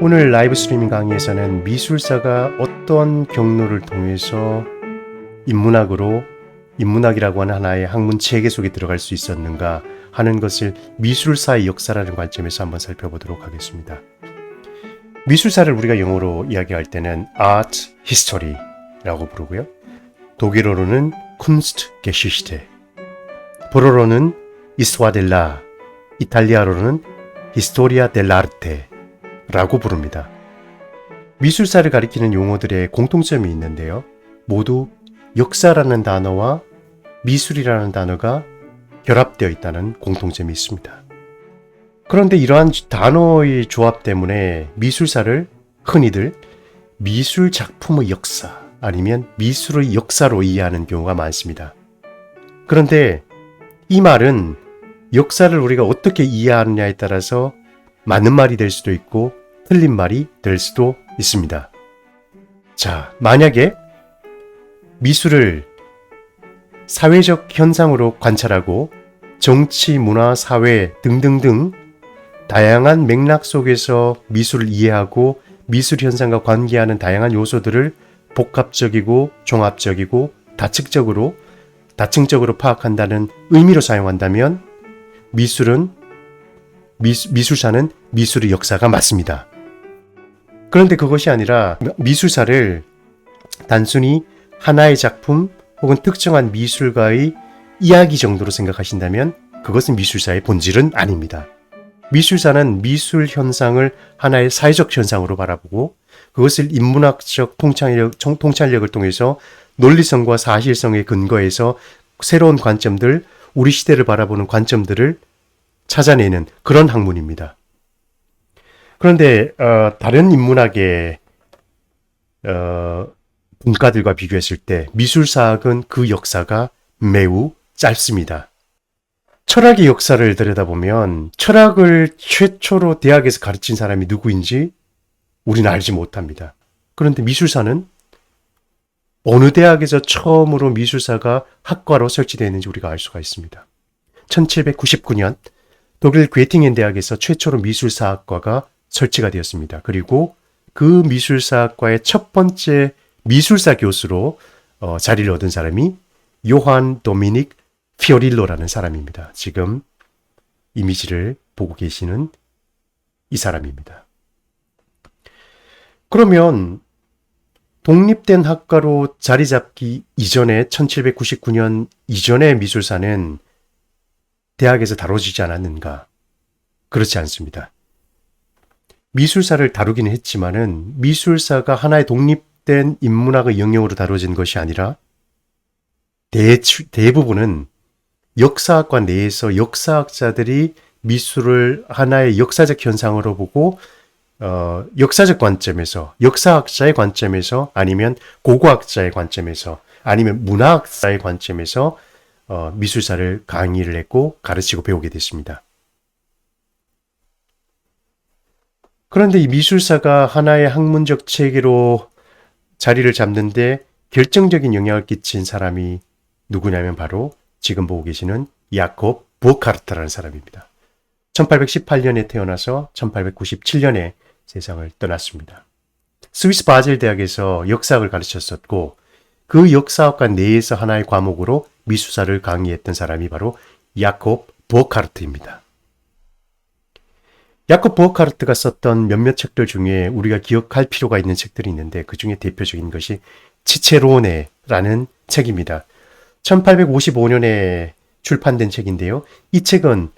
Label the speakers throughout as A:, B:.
A: 오늘 라이브 스트리밍 강의에서는 미술사가 어떤 경로를 통해서 인문학이라고 하는 하나의 학문 체계 속에 들어갈 수 있었는가 하는 것을 미술사의 역사라는 관점에서 한번 살펴보도록 하겠습니다. 미술사를 우리가 영어로 이야기할 때는 Art History라고 부르고요. 독일어로는 Kunstgeschichte, 불어로는 Histoire dell'art, 이탈리아로는 Historia dell'arte 라고 부릅니다. 미술사를 가리키는 용어들의 공통점이 있는데요. 모두 역사라는 단어와 미술이라는 단어가 결합되어 있다는 공통점이 있습니다. 그런데 이러한 단어의 조합 때문에 미술사를 흔히들 미술 작품의 역사 아니면 미술의 역사로 이해하는 경우가 많습니다. 그런데 이 말은 역사를 우리가 어떻게 이해하느냐에 따라서 맞는 말이 될 수도 있고 틀린 말이 될 수도 있습니다. 자, 만약에 미술을 사회적 현상으로 관찰하고 정치, 문화, 사회 등등등 다양한 맥락 속에서 미술을 이해하고 미술 현상과 관계하는 다양한 요소들을 복합적이고 종합적이고 다층적으로 파악한다는 의미로 사용한다면 미술사는 미술의 역사가 맞습니다. 그런데 그것이 아니라 미술사를 단순히 하나의 작품 혹은 특정한 미술가의 이야기 정도로 생각하신다면 그것은 미술사의 본질은 아닙니다. 미술사는 미술 현상을 하나의 사회적 현상으로 바라보고 그것을 인문학적 통찰력을 통해서 논리성과 사실성에 근거해서 새로운 관점들, 우리 시대를 바라보는 관점들을 찾아내는 그런 학문입니다. 그런데 다른 인문학의 분과들과 비교했을 때 미술사학은 그 역사가 매우 짧습니다. 철학의 역사를 들여다보면 철학을 최초로 대학에서 가르친 사람이 누구인지 우리는 알지 못합니다. 그런데 미술사는 어느 대학에서 처음으로 미술사가 학과로 설치되었는지 우리가 알 수가 있습니다. 1799년 독일 괴팅엔 대학에서 최초로 미술사학과가 설치가 되었습니다. 그리고 그 미술사학과의 첫 번째 미술사 교수로 자리를 얻은 사람이 요한 도미닉 피오릴로라는 사람입니다. 지금 이미지를 보고 계시는 이 사람입니다. 그러면 독립된 학과로 자리 잡기 이전에 1799년 이전의 미술사는 대학에서 다뤄지지 않았는가? 그렇지 않습니다. 미술사를 다루기는 했지만은 미술사가 하나의 독립된 인문학의 영역으로 다뤄진 것이 아니라 대부분은 역사학과 내에서 역사학자들이 미술을 하나의 역사적 현상으로 보고 역사적 관점에서 역사학자의 관점에서 아니면 고고학자의 관점에서 아니면 문화학자의 관점에서 미술사를 강의를 했고 가르치고 배우게 됐습니다. 그런데 이 미술사가 하나의 학문적 체계로 자리를 잡는데 결정적인 영향을 끼친 사람이 누구냐면 바로 지금 보고 계시는 야콥 부르크하르트라는 사람입니다. 1818년에 태어나서 1897년에 세상을 떠났습니다. 스위스 바젤 대학에서 역사학을 가르쳤었고 그 역사학과 내에서 하나의 과목으로 미술사를 강의했던 사람이 바로 야콥 부르크하르트입니다. 야콥 부르크하르트가 썼던 몇몇 책들 중에 우리가 기억할 필요가 있는 책들이 있는데 그 중에 대표적인 것이 치체로네라는 책입니다. 1855년에 출판된 책인데요. 이 책은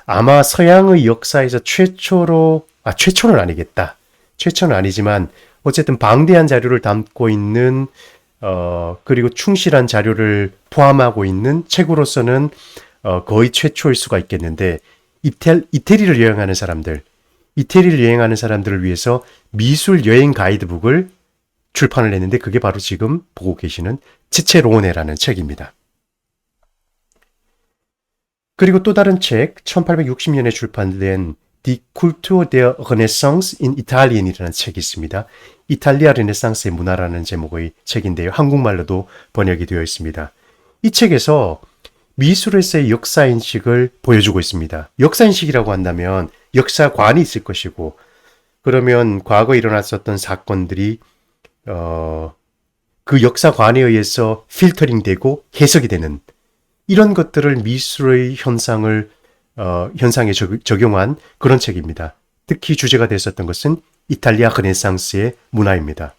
A: 아마 서양의 역사에서 최초는 아니겠다. 최초는 아니지만 어쨌든 방대한 자료를 담고 있는 그리고 충실한 자료를 포함하고 있는 책으로서는 거의 최초일 수가 있겠는데 이태리를 여행하는 사람들을 위해서 미술 여행 가이드북을 출판을 했는데 그게 바로 지금 보고 계시는 치체로네라는 책입니다. 그리고 또 다른 책, 1860년에 출판된 Die Kultur der Renaissance in Italien이라는 책이 있습니다. 이탈리아 르네상스의 문화라는 제목의 책인데요. 한국말로도 번역이 되어 있습니다. 이 책에서 미술에서의 역사인식을 보여주고 있습니다. 역사인식이라고 한다면 역사관이 있을 것이고 그러면 과거에 일어났었던 사건들이 그 역사관에 의해서 필터링되고 해석이 되는 이런 것들을 미술의 현상에 적용한 그런 책입니다. 특히 주제가 됐었던 것은 이탈리아 르네상스의 문화입니다.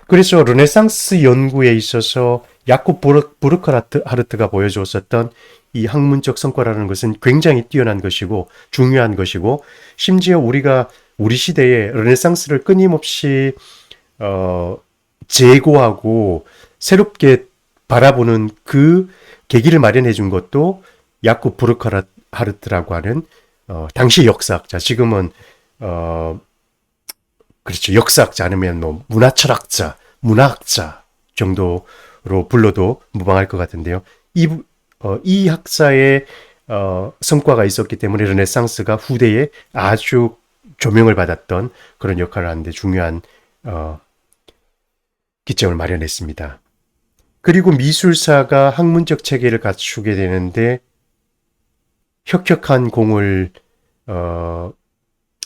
A: 그래서 르네상스 연구에 있어서 야콥 부르크하르트가 보여주었었던 이 학문적 성과라는 것은 굉장히 뛰어난 것이고 중요한 것이고 심지어 우리가 우리 시대에 르네상스를 끊임없이 재고하고 새롭게 바라보는 그 계기를 마련해 준 것도 야콥 부르크하르트라고 하는 당시 역사학자, 지금은 그렇죠. 역사학자 아니면 뭐 문화철학자, 문화학자 정도로 불러도 무방할 것 같은데요. 이 학자의 성과가 있었기 때문에 르네상스가 후대에 아주 조명을 받았던 그런 역할을 하는데 중요한 기점을 마련했습니다. 그리고 미술사가 학문적 체계를 갖추게 되는데 혁혁한 공을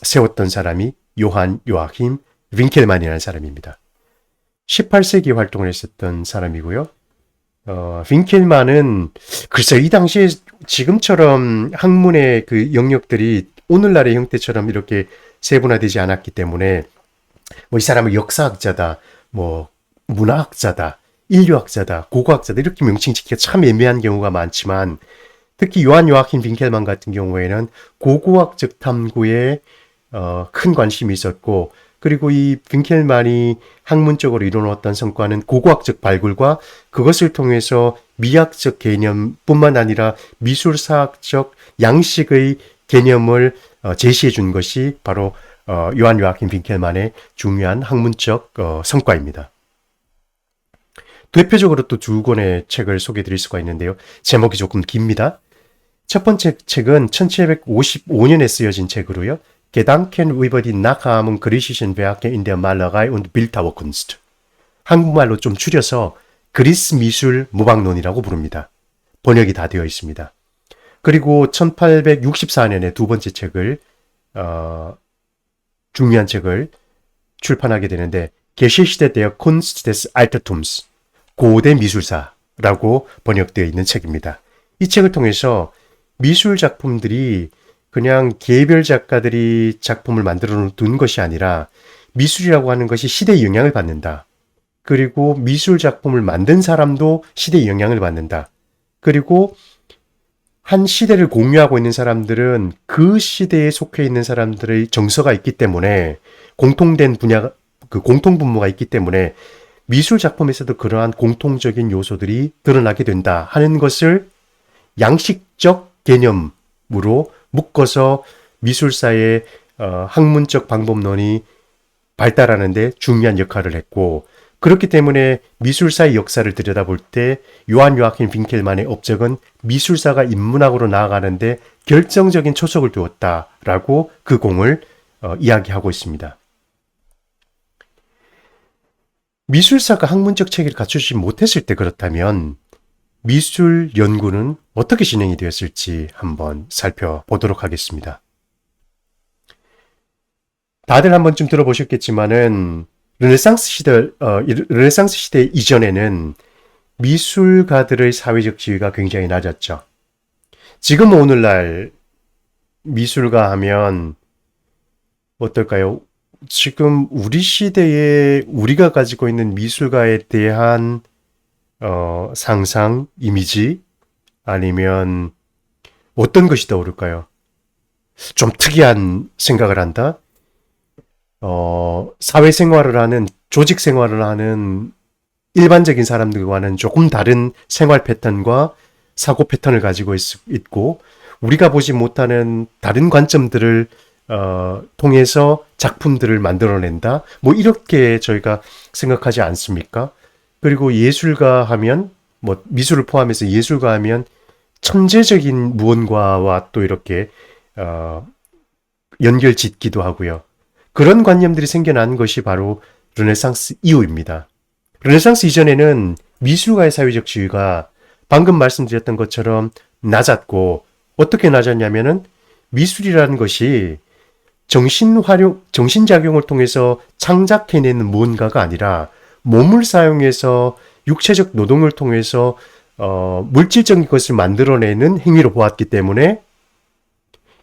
A: 세웠던 사람이 요한 요아힘 윙켈만이라는 사람입니다. 18세기 활동을 했었던 사람이고요. 윙켈만은 글쎄요, 이 당시에 지금처럼 학문의 그 영역들이 오늘날의 형태처럼 이렇게 세분화되지 않았기 때문에 뭐 이 사람은 역사학자다, 뭐 문화학자다, 인류학자다, 고고학자다 이렇게 명칭 짓기가 참 애매한 경우가 많지만 특히 요한 요아킴 윙켈만 같은 경우에는 고고학적 탐구에 큰 관심이 있었고 그리고 이 윙켈만이 학문적으로 이뤄놓았던 성과는 고고학적 발굴과 그것을 통해서 미학적 개념뿐만 아니라 미술사학적 양식의 개념을 제시해 준 것이 바로 요한 요아킴 윙켈만의 중요한 학문적 성과입니다. 대표적으로 또 두 권의 책을 소개해 드릴 수가 있는데요. 제목이 조금 깁니다. 첫 번째 책은 1755년에 쓰여진 책으로요. Gedanken über die Nachahmung griechischen Werke in der Malerei und Bildhauerkunst. 한국말로 좀 줄여서 그리스 미술 모방론이라고 부릅니다. 번역이 다 되어 있습니다. 그리고 1864년에 두 번째 책을 중요한 책을 출판하게 되는데 Geschichte der Kunst des Altertums, 고대 미술사라고 번역되어 있는 책입니다. 이 책을 통해서 미술 작품들이 그냥 개별 작가들이 작품을 만들어 둔 것이 아니라 미술이라고 하는 것이 시대의 영향을 받는다. 그리고 미술 작품을 만든 사람도 시대의 영향을 받는다. 그리고 한 시대를 공유하고 있는 사람들은 그 시대에 속해 있는 사람들의 정서가 있기 때문에 공통된 분야가, 그 공통분모가 있기 때문에 미술 작품에서도 그러한 공통적인 요소들이 드러나게 된다 하는 것을 양식적 개념으로 묶어서 미술사의 학문적 방법론이 발달하는 데 중요한 역할을 했고 그렇기 때문에 미술사의 역사를 들여다볼 때 요한 요아킴 윙켈만의 업적은 미술사가 인문학으로 나아가는데 결정적인 초석을 두었다라고 그 공을 이야기하고 있습니다. 미술사가 학문적 체계를 갖추지 못했을 때 그렇다면 미술 연구는 어떻게 진행이 되었을지 한번 살펴보도록 하겠습니다. 다들 한 번쯤 들어보셨겠지만은 르네상스 시대 이전에는 미술가들의 사회적 지위가 굉장히 낮았죠. 지금 오늘날 미술가 하면 어떨까요? 지금 우리 시대에 우리가 가지고 있는 미술가에 대한 상상, 이미지 아니면 어떤 것이 떠오를까요? 좀 특이한 생각을 한다? 사회생활을 하는, 조직 생활을 하는 일반적인 사람들과는 조금 다른 생활 패턴과 사고 패턴을 가지고 있고, 우리가 보지 못하는 다른 관점들을 통해서 작품들을 만들어낸다? 뭐 이렇게 저희가 생각하지 않습니까? 그리고 예술가 하면, 뭐 미술을 포함해서 예술가 하면 천재적인 무언가와 또 이렇게 연결 짓기도 하고요. 그런 관념들이 생겨난 것이 바로 르네상스 이후입니다. 르네상스 이전에는 미술가의 사회적 지위가 방금 말씀드렸던 것처럼 낮았고 어떻게 낮았냐면은 미술이라는 것이 정신작용을 통해서 창작해내는 무언가가 아니라 몸을 사용해서 육체적 노동을 통해서 물질적인 것을 만들어내는 행위로 보았기 때문에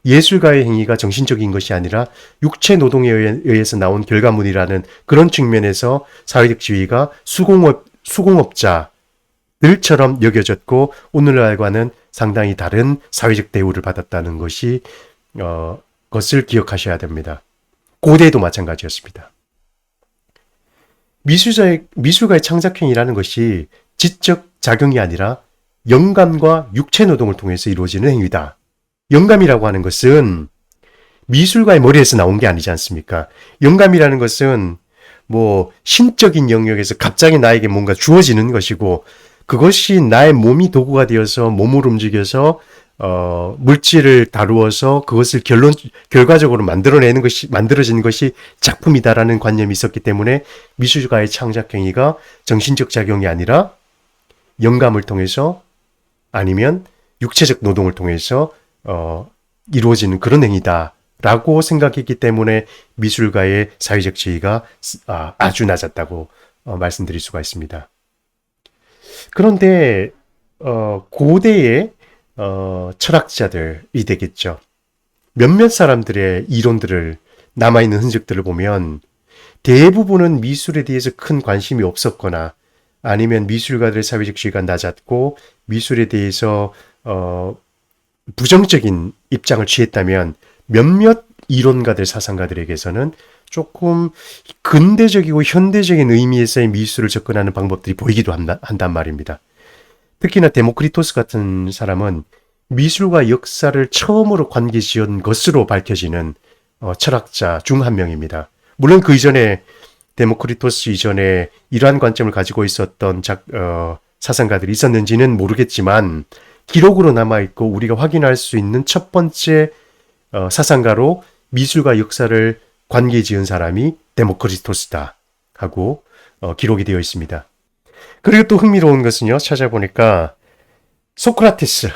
A: 예술가의 행위가 정신적인 것이 아니라 육체 노동에 의해서 나온 결과물이라는 그런 측면에서 사회적 지위가 수공업자들처럼 여겨졌고 오늘날과는 상당히 다른 사회적 대우를 받았다는 것을 기억하셔야 됩니다. 고대에도 마찬가지였습니다. 미술가의 창작행위라는 것이 지적 작용이 아니라 영감과 육체 노동을 통해서 이루어지는 행위다. 영감이라고 하는 것은 미술가의 머리에서 나온 게 아니지 않습니까? 영감이라는 것은 신적인 영역에서 갑자기 나에게 뭔가 주어지는 것이고 그것이 나의 몸이 도구가 되어서 몸을 움직여서 물질을 다루어서 그것을 결과적으로 만들어진 것이 작품이다라는 관념이 있었기 때문에 미술가의 창작행위가 정신적 작용이 아니라 영감을 통해서 아니면 육체적 노동을 통해서 이루어지는 그런 행위다라고 생각했기 때문에 미술가의 사회적 지위가 아주 낮았다고 말씀드릴 수가 있습니다. 그런데 고대의 철학자들이 되겠죠. 몇몇 사람들의 이론들을 남아있는 흔적들을 보면 대부분은 미술에 대해서 큰 관심이 없었거나 아니면 미술가들의 사회적 지위가 낮았고 미술에 대해서 부정적인 입장을 취했다면 몇몇 이론가들, 사상가들에게서는 조금 근대적이고 현대적인 의미에서의 미술을 접근하는 방법들이 보이기도 한단 말입니다. 특히나 데모크리토스 같은 사람은 미술과 역사를 처음으로 관계지은 것으로 밝혀지는 철학자 중 한 명입니다. 물론 그 이전에 데모크리토스 이전에 이러한 관점을 가지고 있었던 사상가들이 있었는지는 모르겠지만 기록으로 남아있고 우리가 확인할 수 있는 첫 번째 사상가로 미술과 역사를 관계지은 사람이 데모크리토스다 하고 기록이 되어 있습니다. 그리고 또 흥미로운 것은요. 찾아보니까 소크라테스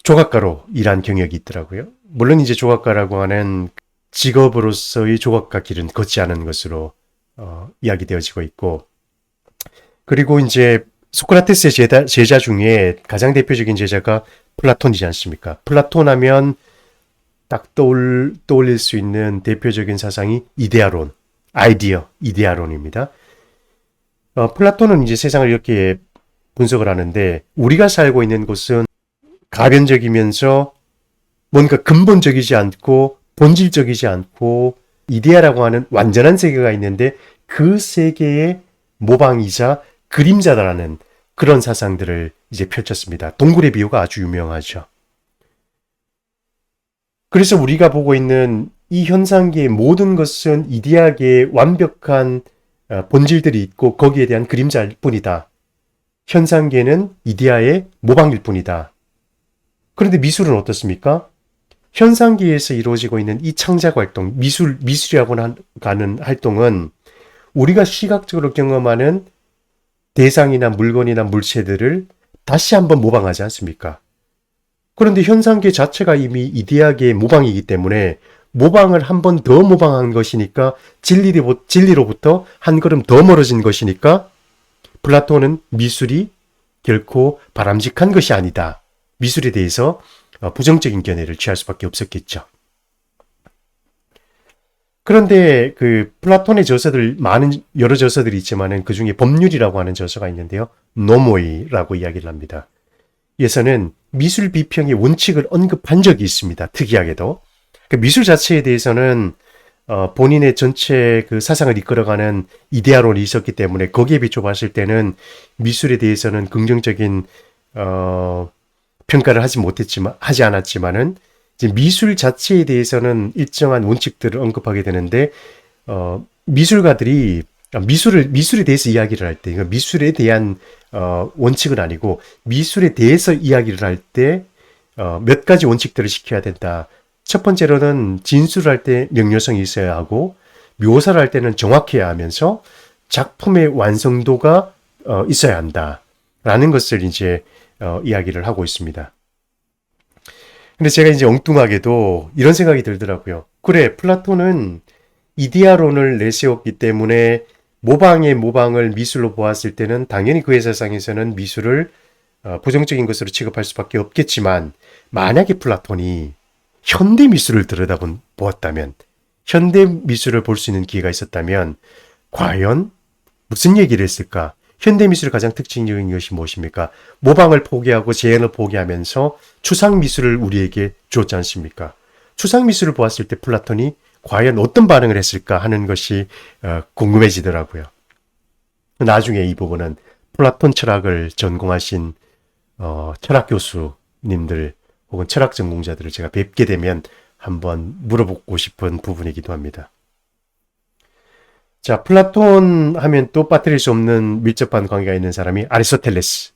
A: 조각가로 일한 경력이 있더라고요. 물론 이제 조각가라고 하는 직업으로서의 조각가 길은 걷지 않은 것으로 이야기되어지고 있고 그리고 이제 소크라테스의 제자 중에 가장 대표적인 제자가 플라톤이지 않습니까? 플라톤 하면 딱 떠올릴 수 있는 대표적인 사상이 이데아론입니다. 플라톤은 이제 세상을 이렇게 분석을 하는데 우리가 살고 있는 곳은 가변적이면서 뭔가 근본적이지 않고 본질적이지 않고 이데아라고 하는 완전한 세계가 있는데 그 세계의 모방이자 그림자다라는 그런 사상들을 이제 펼쳤습니다. 동굴의 비유가 아주 유명하죠. 그래서 우리가 보고 있는 이 현상계의 모든 것은 이데아계의 완벽한 본질들이 있고 거기에 대한 그림자일 뿐이다. 현상계는 이데아의 모방일 뿐이다. 그런데 미술은 어떻습니까? 현상계에서 이루어지고 있는 이 창작 활동, 미술이라고 하는 활동은 우리가 시각적으로 경험하는 대상이나 물건이나 물체들을 다시 한번 모방하지 않습니까? 그런데 현상계 자체가 이미 이데아계의 모방이기 때문에 모방을 한 번 더 모방한 것이니까 진리로부터 한 걸음 더 멀어진 것이니까 플라톤은 미술이 결코 바람직한 것이 아니다. 미술에 대해서 부정적인 견해를 취할 수밖에 없었겠죠. 그런데 그 플라톤의 저서들 여러 저서들이 있지만은 그 중에 법률이라고 하는 저서가 있는데요. 노모이라고 이야기를 합니다. 에서는 미술 비평의 원칙을 언급한 적이 있습니다. 특이하게도. 그 미술 자체에 대해서는 본인의 전체 그 사상을 이끌어가는 이데아론이 있었기 때문에 거기에 비춰 봤을 때는 미술에 대해서는 긍정적인 평가를 하지 않았지만은 이제 미술 자체에 대해서는 일정한 원칙들을 언급하게 되는데 미술가들이 미술에 대해서 이야기를 할 때, 이거 미술에 대한 원칙은 아니고 미술에 대해서 이야기를 할 때 몇 가지 원칙들을 지켜야 된다. 첫 번째로는 진술을 할 때 명료성이 있어야 하고 묘사를 할 때는 정확해야 하면서 작품의 완성도가 있어야 한다라는 것을 이제 이야기를 하고 있습니다. 근데 제가 이제 엉뚱하게도 이런 생각이 들더라고요. 그래, 플라톤은 이데아론을 내세웠기 때문에 모방의 모방을 미술로 보았을 때는 당연히 그의 세상에서는 미술을 부정적인 것으로 취급할 수밖에 없겠지만, 만약에 플라톤이 현대 미술을 보았다면, 현대 미술을 볼 수 있는 기회가 있었다면 과연 무슨 얘기를 했을까? 현대 미술의 가장 특징적인 것이 무엇입니까? 모방을 포기하고 재현을 포기하면서 추상 미술을 우리에게 주었지 않습니까? 추상 미술을 보았을 때 플라톤이 과연 어떤 반응을 했을까 하는 것이 궁금해지더라고요. 나중에 이 부분은 플라톤 철학을 전공하신 철학 교수님들 혹은 철학 전공자들을 제가 뵙게 되면 한번 물어보고 싶은 부분이기도 합니다. 자, 플라톤 하면 또 빠뜨릴 수 없는 밀접한 관계가 있는 사람이 아리스토텔레스.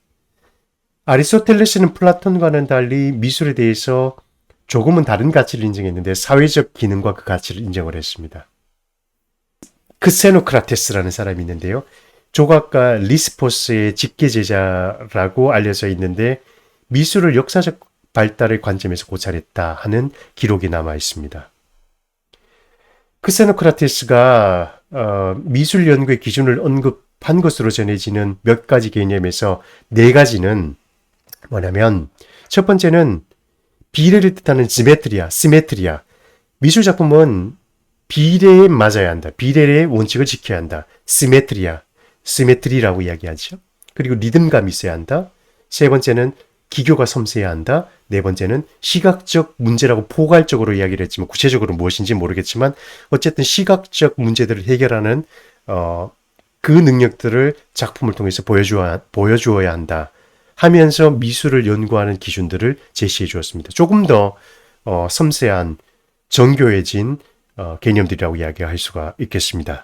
A: 아리스토텔레스는 플라톤과는 달리 미술에 대해서 조금은 다른 가치를 인정했는데 사회적 기능과 그 가치를 인정을 했습니다. 크세노크라테스라는 사람이 있는데요. 조각가 리스포스의 직계제자라고 알려져 있는데 미술을 역사적 발달의 관점에서 고찰했다 하는 기록이 남아 있습니다. 크세노크라테스가 미술 연구의 기준을 언급한 것으로 전해지는 몇 가지 개념에서 네 가지는 뭐냐면, 첫 번째는 비례를 뜻하는 시메트리아. 미술 작품은 비례에 맞아야 한다. 비례의 원칙을 지켜야 한다. 시메트리라고 이야기하죠. 그리고 리듬감이 있어야 한다. 세 번째는 기교가 섬세해야 한다. 네 번째는 시각적 문제라고 포괄적으로 이야기를 했지만 구체적으로 무엇인지 모르겠지만 어쨌든 시각적 문제들을 해결하는 그 능력들을 작품을 통해서 보여주어야 한다 하면서 미술을 연구하는 기준들을 제시해 주었습니다. 조금 더 섬세한 정교해진 개념들이라고 이야기할 수가 있겠습니다.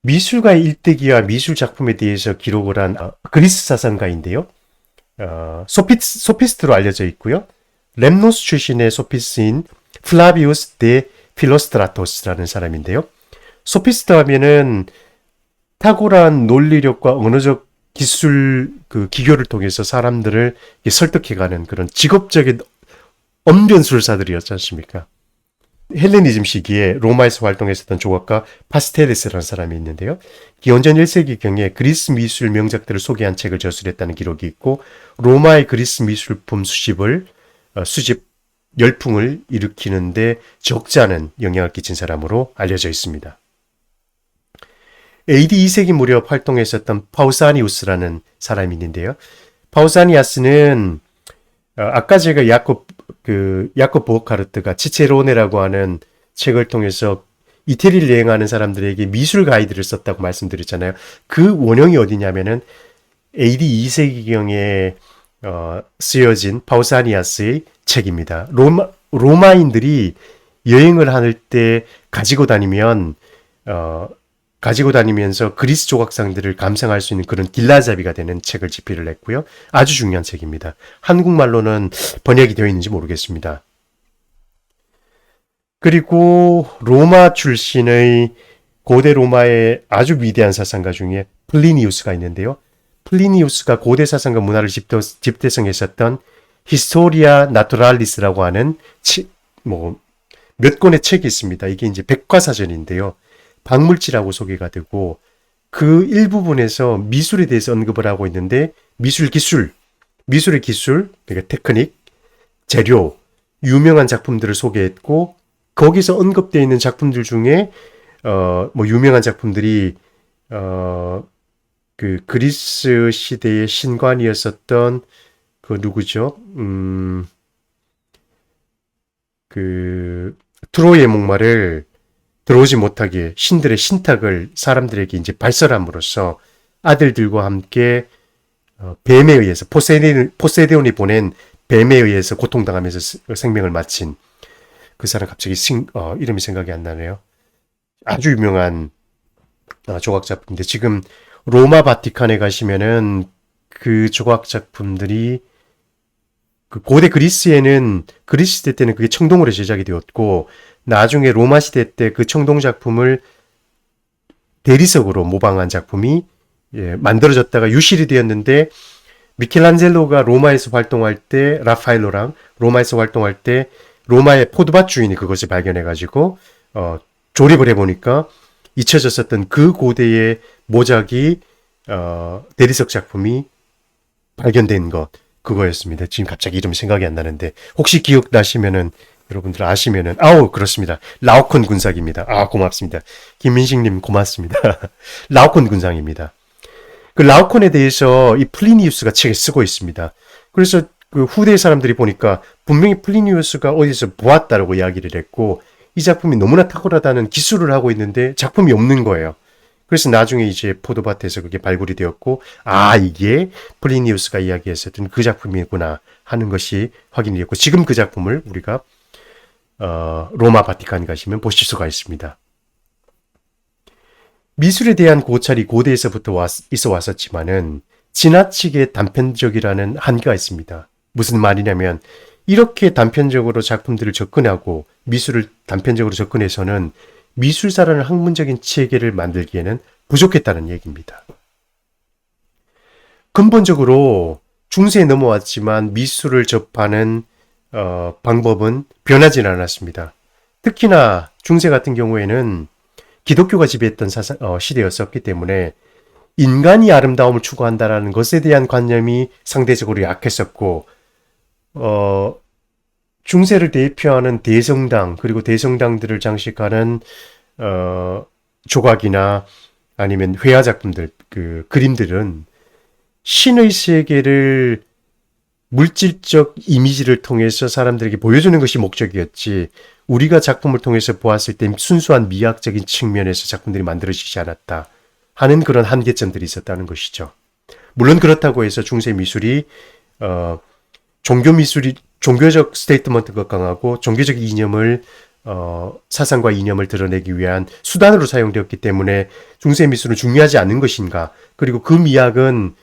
A: 미술가의 일대기와 미술 작품에 대해서 기록을 한 그리스 사상가인데요. 소피스트로 알려져 있고요. 렘노스 출신의 소피스트인 플라비우스 데 필로스트라토스라는 사람인데요. 소피스트 하면은 탁월한 논리력과 언어적 기술, 기교를 통해서 사람들을 설득해가는 그런 직업적인 언변술사들이었지 않습니까? 헬레니즘 시기에 로마에서 활동했었던 조각가 파스텔레스라는 사람이 있는데요. 기원전 1세기경에 그리스 미술 명작들을 소개한 책을 저술했다는 기록이 있고 로마의 그리스 미술품 수집 열풍을 일으키는데 적지 않은 영향을 끼친 사람으로 알려져 있습니다. AD 2세기 무렵 활동했었던 파우사니우스라는 사람이 있는데요. 파우사니아스는 아까 제가 야콥 보어카르트가 치체로네라고 하는 책을 통해서 이태리를 여행하는 사람들에게 미술 가이드를 썼다고 말씀드렸잖아요. 그 원형이 어디냐면은 AD 2세기경에 쓰여진 파우사니아스의 책입니다. 로마인들이 여행을 할 때 가지고 다니면서 그리스 조각상들을 감상할 수 있는 그런 길라잡이가 되는 책을 집필을 했고요. 아주 중요한 책입니다. 한국말로는 번역이 되어 있는지 모르겠습니다. 그리고 로마 출신의 고대 로마의 아주 위대한 사상가 중에 플리니우스가 있는데요. 플리니우스가 고대 사상과 문화를 집대성했었던 히스토리아 나투랄리스라고 하는 몇 권의 책이 있습니다. 이게 이제 백과사전인데요. 박물지라고 소개가 되고 그 일부분에서 미술에 대해서 언급을 하고 있는데 미술의 기술, 그러니까 테크닉, 재료, 유명한 작품들을 소개했고 거기서 언급되어 있는 작품들 중에 유명한 작품들이 그 그리스 시대의 신관이었었던 그 누구죠? 그 트로이의 목마를 들어오지 못하게 신들의 신탁을 사람들에게 이제 발설함으로써 아들들과 함께 뱀에 의해서 포세이돈이 보낸 뱀에 의해서 고통당하면서 생명을 마친 그 사람 갑자기 이름이 생각이 안 나네요. 아주 유명한 조각 작품인데 지금 로마 바티칸에 가시면은 그 조각 작품들이 그 고대 그리스에는 그리스 시대 때는 그게 청동으로 제작이 되었고 나중에 로마 시대 때 그 청동 작품을 대리석으로 모방한 작품이 만들어졌다가 유실이 되었는데 미켈란젤로가 로마에서 활동할 때 라파엘로랑 로마에서 활동할 때 로마의 포도밭 주인이 그것을 발견해가지고 조립을 해보니까 잊혀졌었던 그 고대의 모작이 대리석 작품이 발견된 것 그거였습니다. 지금 갑자기 이름이 생각이 안 나는데 혹시 기억나시면은 여러분들 아시면은 그렇습니다. 라오콘 군상입니다. 고맙습니다. 김민식님 고맙습니다. 라오콘 군상입니다. 그 라오콘에 대해서 이 플리니우스가 책에 쓰고 있습니다. 그래서 그 후대 사람들이 보니까 분명히 플리니우스가 어디서 보았다라고 이야기를 했고 이 작품이 너무나 탁월하다는 기술을 하고 있는데 작품이 없는 거예요. 그래서 나중에 이제 포도밭에서 그게 발굴이 되었고 이게 플리니우스가 이야기했었던 그 작품이구나 하는 것이 확인이 됐고 지금 그 작품을 우리가 로마 바티칸 가시면 보실 수가 있습니다. 미술에 대한 고찰이 고대에서부터 있어 왔었지만은 지나치게 단편적이라는 한계가 있습니다. 무슨 말이냐면 이렇게 단편적으로 작품들을 접근하고 미술을 단편적으로 접근해서는 미술사라는 학문적인 체계를 만들기에는 부족했다는 얘기입니다. 근본적으로 중세에 넘어왔지만 미술을 접하는 방법은 변하지 않았습니다. 특히나 중세 같은 경우에는 기독교가 지배했던 시대였었기 때문에 인간이 아름다움을 추구한다라는 것에 대한 관념이 상대적으로 약했었고 중세를 대표하는 대성당 그리고 대성당들을 장식하는 조각이나 아니면 회화 작품들 그 그림들은 신의 세계를 물질적 이미지를 통해서 사람들에게 보여주는 것이 목적이었지 우리가 작품을 통해서 보았을 때 순수한 미학적인 측면에서 작품들이 만들어지지 않았다 하는 그런 한계점들이 있었다는 것이죠. 물론 그렇다고 해서 중세 미술이 종교적 스테이트먼트가 강하고 종교적 이념을 사상과 이념을 드러내기 위한 수단으로 사용되었기 때문에 중세 미술은 중요하지 않은 것인가 그리고 그 미학은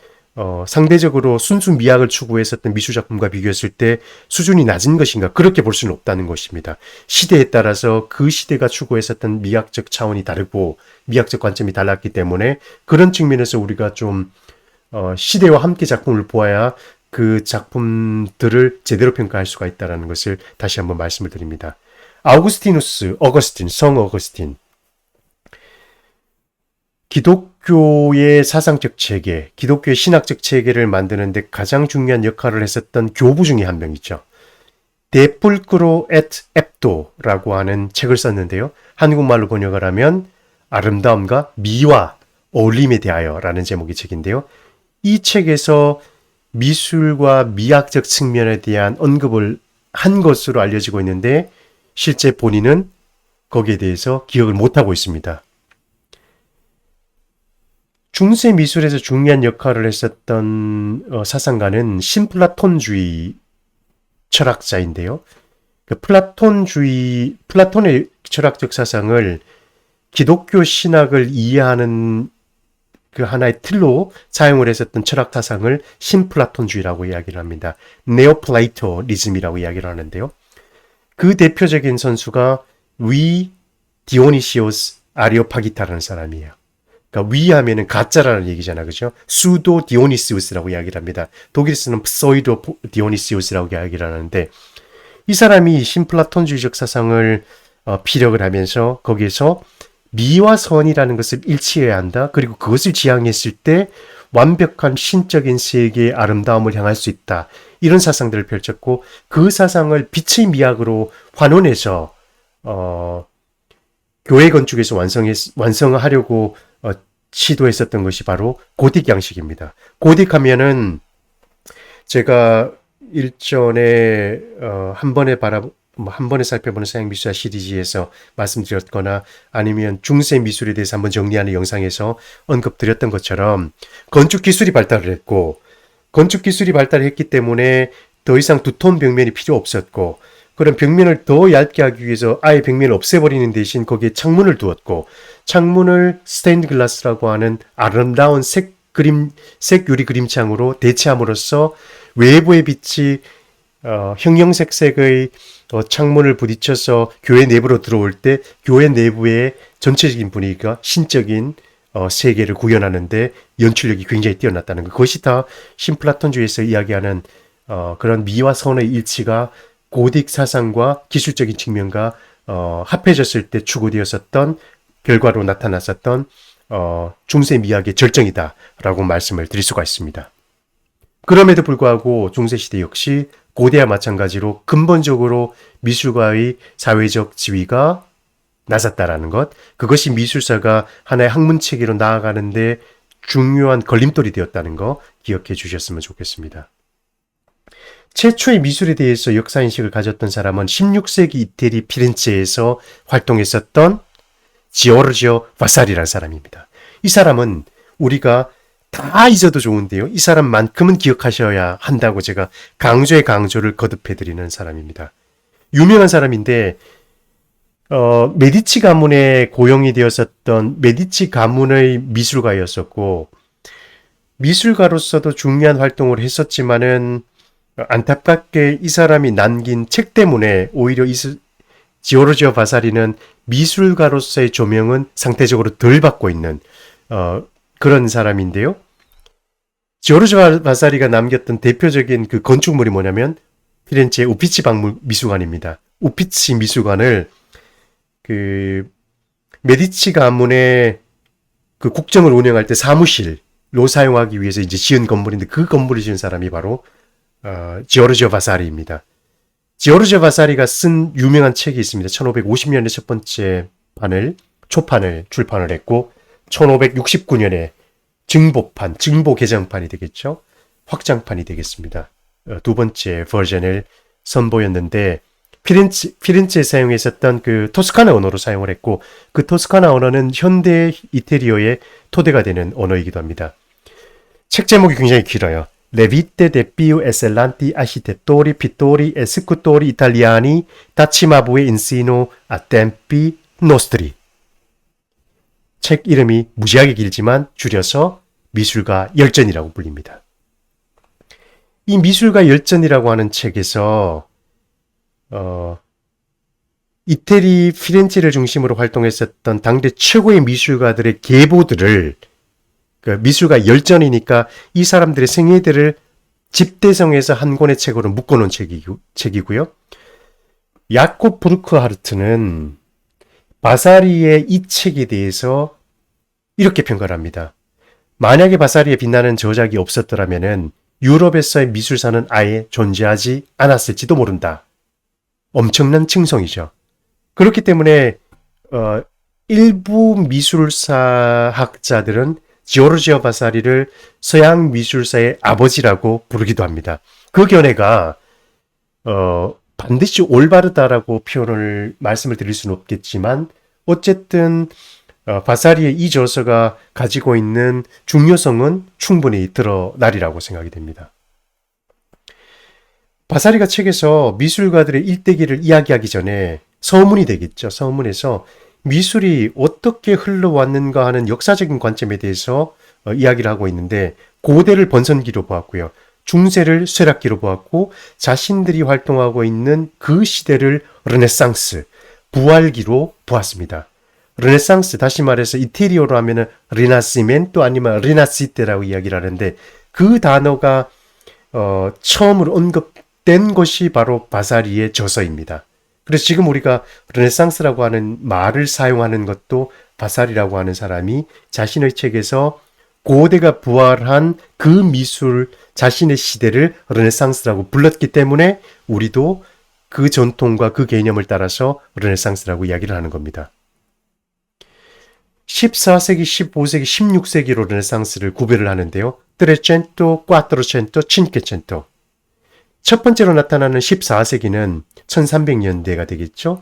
A: 상대적으로 순수 미학을 추구했었던 미술작품과 비교했을 때 수준이 낮은 것인가 그렇게 볼 수는 없다는 것입니다. 시대에 따라서 그 시대가 추구했었던 미학적 차원이 다르고 미학적 관점이 달랐기 때문에 그런 측면에서 우리가 좀 시대와 함께 작품을 보아야 그 작품들을 제대로 평가할 수가 있다는 것을 다시 한번 말씀을 드립니다. 성 어거스틴 기독교의 사상적 체계, 기독교의 신학적 체계를 만드는 데 가장 중요한 역할을 했었던 교부 중에 한 명이죠. De pulcro et ep도라고 하는 책을 썼는데요. 한국말로 번역을 하면 아름다움과 미와 어울림에 대하여라는 제목의 책인데요. 이 책에서 미술과 미학적 측면에 대한 언급을 한 것으로 알려지고 있는데 실제 본인은 거기에 대해서 기억을 못하고 있습니다. 중세 미술에서 중요한 역할을 했었던 사상가는 신플라톤주의 철학자인데요. 그 플라톤의 철학적 사상을 기독교 신학을 이해하는 그 하나의 틀로 사용을 했었던 철학 사상을 신플라톤주의라고 이야기를 합니다. 네오플라토니즘이라고 이야기를 하는데요. 그 대표적인 선수가 디오니시오스 아리오파기타라는 사람이에요. 그러니까 하면은 가짜라는 얘기잖아, 그죠? 수도 디오니시우스라고 이야기를 합니다. 독일에서는 프소이도 디오니시우스라고 이야기를 하는데 이 사람이 신플라톤주의적 사상을 피력을 하면서 거기에서 미와 선이라는 것을 일치해야 한다. 그리고 그것을 지향했을 때 완벽한 신적인 세계의 아름다움을 향할 수 있다. 이런 사상들을 펼쳤고 그 사상을 빛의 미학으로 환원해서 교회 건축에서 완성하려고 시도했었던 것이 바로 고딕 양식입니다. 고딕 하면은 제가 일전에 한 번에 살펴보는 서양 미술사 시리즈에서 말씀드렸거나 아니면 중세 미술에 대해서 한번 정리하는 영상에서 언급드렸던 것처럼 건축 기술이 발달을 했고 건축 기술이 발달했기 때문에 더 이상 두톤 벽면이 필요 없었고 그런 벽면을 더 얇게 하기 위해서 아예 벽면을 없애버리는 대신 거기에 창문을 두었고 창문을 스테인드 글라스라고 하는 아름다운 색 유리 그림창으로 대체함으로써 외부의 빛이 형형색색의 창문을 부딪혀서 교회 내부로 들어올 때 교회 내부의 전체적인 분위기가 신적인 세계를 구현하는데 연출력이 굉장히 뛰어났다는 것. 그것이 다 신플라톤주의에서 이야기하는 그런 미와 선의 일치가 고딕 사상과 기술적인 측면과 합해졌을 때 추구되었었던 결과로 나타났었던 중세 미학의 절정이다라고 말씀을 드릴 수가 있습니다. 그럼에도 불구하고 중세시대 역시 고대와 마찬가지로 근본적으로 미술가의 사회적 지위가 낮았다라는 것, 그것이 미술사가 하나의 학문체계로 나아가는데 중요한 걸림돌이 되었다는 거 기억해 주셨으면 좋겠습니다. 최초의 미술에 대해서 역사인식을 가졌던 사람은 16세기 이태리 피렌체에서 활동했었던 지오르지오 바사리라는 사람입니다. 이 사람은 우리가 다 잊어도 좋은데요. 이 사람만큼은 기억하셔야 한다고 제가 강조를 거듭해드리는 사람입니다. 유명한 사람인데 메디치 가문에 고용이 되었었던 메디치 가문의 미술가였었고 미술가로서도 중요한 활동을 했었지만은 안타깝게 이 사람이 남긴 책 때문에 오히려 지오르지오 바사리는 미술가로서의 조명은 상대적으로 덜 받고 있는 그런 사람인데요. 지오르지오 바사리가 남겼던 대표적인 그 건축물이 뭐냐면 피렌체 우피치 미술관입니다. 우피치 미술관을 그 메디치 가문의 그 국정을 운영할 때 사무실로 사용하기 위해서 이제 지은 건물인데 그 건물을 지은 사람이 바로 지오르지오 바사리입니다. 지오르지오 바사리가 쓴 유명한 책이 있습니다. 1550년에 첫 번째 초판을 출판을 했고 1569년에 증보 개정판이 되겠죠. 확장판이 되겠습니다. 두 번째 버전을 선보였는데 피렌체에 사용했었던 그 토스카나 언어로 사용을 했고 그 토스카나 언어는 현대 이태리어의 토대가 되는 언어이기도 합니다. 책 제목이 굉장히 길어요. Le vite dei più eccellenti architettori, pittori e scultori italiani da Cimabue insino a tempi nostri. 책 이름이 무지하게 길지만 줄여서 미술가 열전이라고 불립니다. 이 미술가 열전이라고 하는 책에서 이태리 피렌체를 중심으로 활동했었던 당대 최고의 미술가들의 계보들을 그 미술가 열전이니까 이 사람들의 생애들을 집대성해서 한 권의 책으로 묶어놓은 책이고요. 야콥 브루크하르트는 바사리의 이 책에 대해서 이렇게 평가를 합니다. 만약에 바사리에 빛나는 저작이 없었더라면 유럽에서의 미술사는 아예 존재하지 않았을지도 모른다. 엄청난 칭송이죠. 그렇기 때문에 일부 미술사 학자들은 지오르지오 바사리를 서양 미술사의 아버지라고 부르기도 합니다. 그 견해가 반드시 올바르다라고 말씀을 드릴 수는 없겠지만 어쨌든 바사리의 이 저서가 가지고 있는 중요성은 충분히 드러나리라고 생각이 됩니다. 바사리가 책에서 미술가들의 일대기를 이야기하기 전에 서문이 되겠죠. 서문에서 미술이 어떻게 흘러왔는가 하는 역사적인 관점에 대해서 이야기를 하고 있는데 고대를 번선기로 보았고요. 중세를 쇠락기로 보았고 자신들이 활동하고 있는 그 시대를 르네상스, 부활기로 보았습니다. 르네상스, 다시 말해서 이태리어로 하면은 리나시멘토 아니면 리나시테라고 이야기를 하는데 그 단어가 처음으로 언급된 것이 바로 바사리의 저서입니다. 그래서 지금 우리가 르네상스라고 하는 말을 사용하는 것도 바사리라고 하는 사람이 자신의 책에서 고대가 부활한 그 미술 자신의 시대를 르네상스라고 불렀기 때문에 우리도 그 전통과 그 개념을 따라서 르네상스라고 이야기를 하는 겁니다. 14세기, 15세기, 16세기로 르네상스를 구별을 하는데요. 트레첸토, 꽈트로첸토, 친케첸토. 첫 번째로 나타나는 14세기는 1300년대가 되겠죠.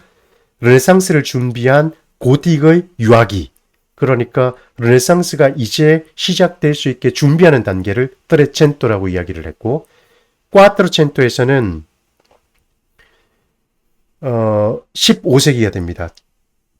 A: 르네상스를 준비한 고딕의 유아기, 그러니까 르네상스가 이제 시작될 수 있게 준비하는 단계를 트레첸토라고 이야기를 했고 꽈트로첸토에서는 15세기가 됩니다.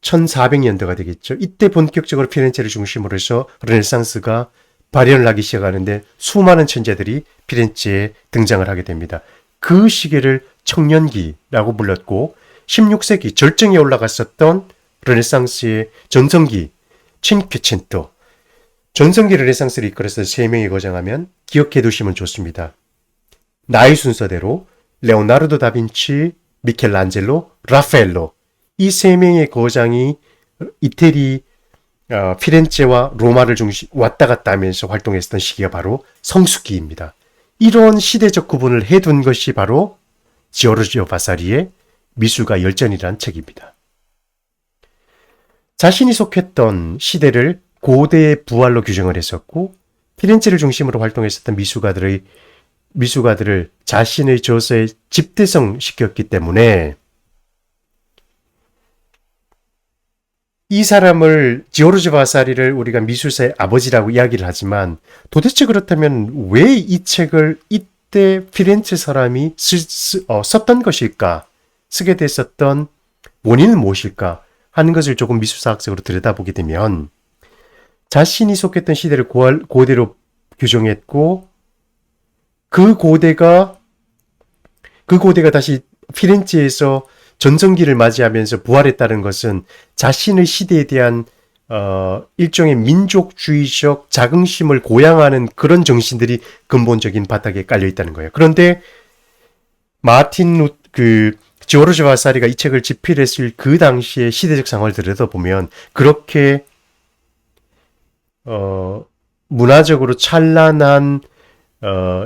A: 1400년대가 되겠죠. 이때 본격적으로 피렌체를 중심으로 해서 르네상스가 발현을 하기 시작하는데 수많은 천재들이 피렌체에 등장을 하게 됩니다. 그 시기를 청년기라고 불렀고 16세기 절정에 올라갔었던 르네상스의 전성기 친퀘첸토, 전성기 르네상스를 이끌어서 3명이 거장하면 기억해 두시면 좋습니다. 나이 순서대로 레오나르도 다빈치, 미켈란젤로, 라파엘로 이 세 명의 거장이 이태리 피렌체와 로마를 왔다 갔다 하면서 활동했던 시기가 바로 성수기입니다. 이런 시대적 구분을 해둔 것이 바로 지오르지오 바사리의 미술가 열전이라는 책입니다. 자신이 속했던 시대를 고대의 부활로 규정을 했었고 피렌체를 중심으로 활동했었던 미술가들을 자신의 저서에 집대성 시켰기 때문에 이 사람을 지오르지오 바사리를 우리가 미술사의 아버지라고 이야기를 하지만 도대체 그렇다면 왜 이 책을 이때 피렌체 사람이 썼던 것일까? 쓰게 됐었던 원인은 무엇일까? 하는 것을 조금 미술사학적으로 들여다보게 되면 자신이 속했던 시대를 고대로 규정했고 그 고대가 다시 피렌체에서 전성기를 맞이하면서 부활했다는 것은 자신의 시대에 대한 일종의 민족주의적 자긍심을 고양하는 그런 정신들이 근본적인 바닥에 깔려 있다는 거예요. 그런데 지오르지오 바사리가 이 책을 집필했을 그 당시의 시대적 상황을 들여다보면 그렇게 문화적으로 찬란한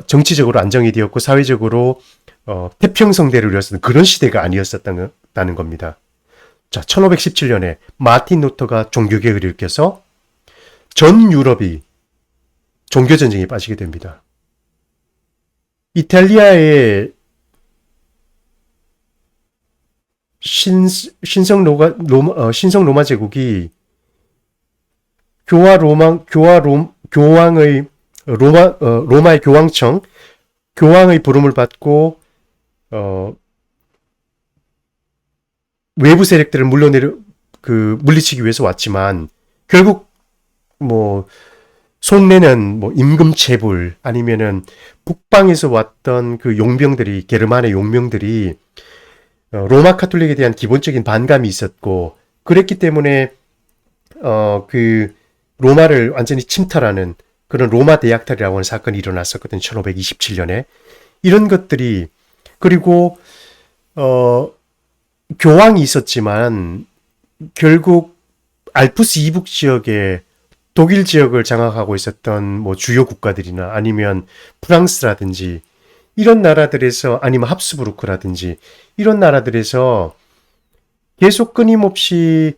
A: 정치적으로 안정이 되었고 사회적으로 태평성대를 이뤘던 그런 시대가 아니었었다는 겁니다. 자, 1517년에 마틴 루터가 종교개혁을 일으켜서 전 유럽이 종교전쟁에 빠지게 됩니다. 이탈리아의 신성 로마 제국이 로마의 교황청, 교황의 부름을 받고 외부 세력들을 물리치기 위해서 왔지만 결국 속내는 임금체불 아니면은 북방에서 왔던 그 용병들이 게르만의 용병들이 로마 카톨릭에 대한 기본적인 반감이 있었고 그랬기 때문에 로마를 완전히 침탈하는 그런 로마 대약탈이라고 하는 사건이 일어났었거든요. 1527년에. 이런 것들이 그리고 교황이 있었지만 결국 알프스 이북 지역에 독일 지역을 장악하고 있었던 주요 국가들이나 아니면 프랑스라든지 이런 나라들에서 아니면 합스부르크라든지 이런 나라들에서 계속 끊임없이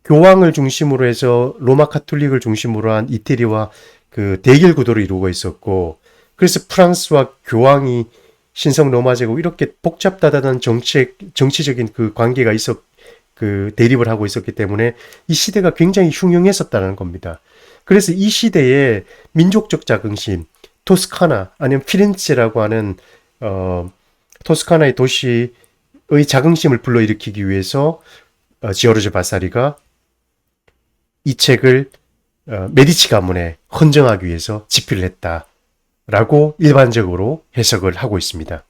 A: 교황을 중심으로 해서 로마 카톨릭을 중심으로 한 이태리와 그 대결 구도를 이루고 있었고 그래서 프랑스와 교황이 신성 로마 제국 이렇게 복잡다단한 정치적인 그 관계가 대립을 하고 있었기 때문에 이 시대가 굉장히 흉흉했었다는 겁니다. 그래서 이 시대에 민족적 자긍심, 토스카나 아니면 피렌체라고 하는 토스카나의 도시의 자긍심을 불러일으키기 위해서 지오르지오 바사리가 이 책을 메디치 가문에 헌정하기 위해서 집필을 했다라고 일반적으로 해석을 하고 있습니다.